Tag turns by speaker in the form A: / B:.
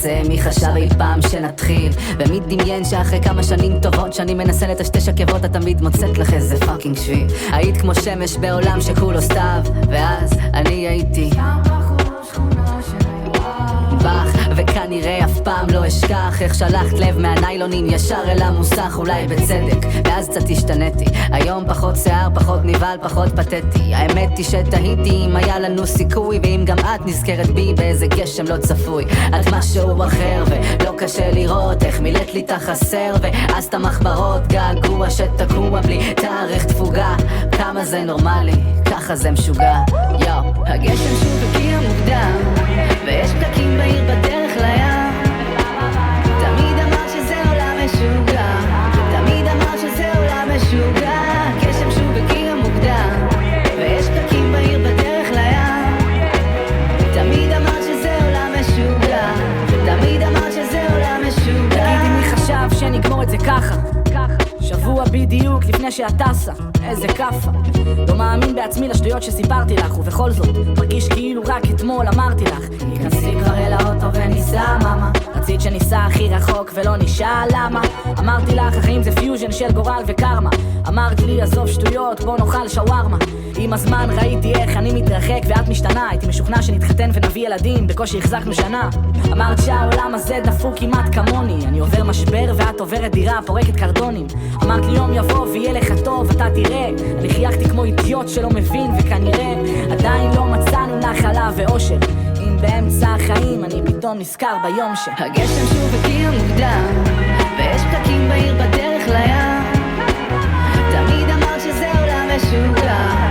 A: נעשה? מי חשב אי פעם שנתחיל? ומי דמיין שאחרי כמה שנים טובות שאני מנסה לטשטש עקבות את תמיד מוצאת לך איזה פאקינג שביל? היית כמו שמש בעולם שכולו סתיו, ואז אני הייתי בך, וכנראה אף פעם לא אשכח איך שלחת לב מהניילונים ישר אל המוסך, אולי בצדק, ואז קצת השתניתי. היום פחות שיער, פחות נבהל, פחות פתטי. האמת היא שתהיתי אם היה לנו סיכוי, ואם גם את נזכרת בי באיזה גשם לא צפוי. את משהו אחר ולא קשה לראות איך מילאת לי את החסר, ואז את המחברות געגוע שתקוע בלי תאריך תפוגה. כמה זה נורמלי, ככה זה משוגע. יו, הגשם שוב הגיע מוקדם, ויש פקקים בעיר בדרך לים. תמיד אמר שזה עולם משוגע, תמיד אמר שזה עולם משוגע. גשם שוב הגיע מוקדם, ויש פקקים בעיר בדרך לים. תמיד אמר שזה עולם משוגע, תמיד אמר שזה עולם משוגע.
B: תגידי מי חשב שנגמור את זה ככה, שבוע בדיוק לפני שאת טסה, איזה כפה. לא מאמין בעצמי לשטויות שסיפרתי לך, ובכל זאת מרגיש כאילו רק אתמול אמרתי לך כנסי כבר אל האוטו וניסע מאמה. רצית שניסע הכי רחוק ולא נשאל למה. אמרתי לך החיים זה פיוז'ן של גורל וקרמה. אמרת לי עזוב שטויות בוא נאכל שווארמה. עם הזמן ראיתי איך אני מתרחק ואת משתנה. הייתי משוכנע שנתחתן ונביא ילדים, בקושי החזקנו שנה. אמרת שהעולם הזה דפוק כמעט כמוני, אני עובר משבר ואת עוברת דירה פורקת קרדונים. אמרת לי יום יבוא ויהיה לך טוב אתה תראה. אני חייכתי כמו אידיוט שלא מבין, וכנראה עדיין לא מצאנו נחלה ואושר. אם באמצע החיים אני פתאום נזכר ביום
A: הגשם שוב הגיע מוקדם, ויש פקקים בעיר בדרך לים. תמיד אמרת שזה עולם משוגע,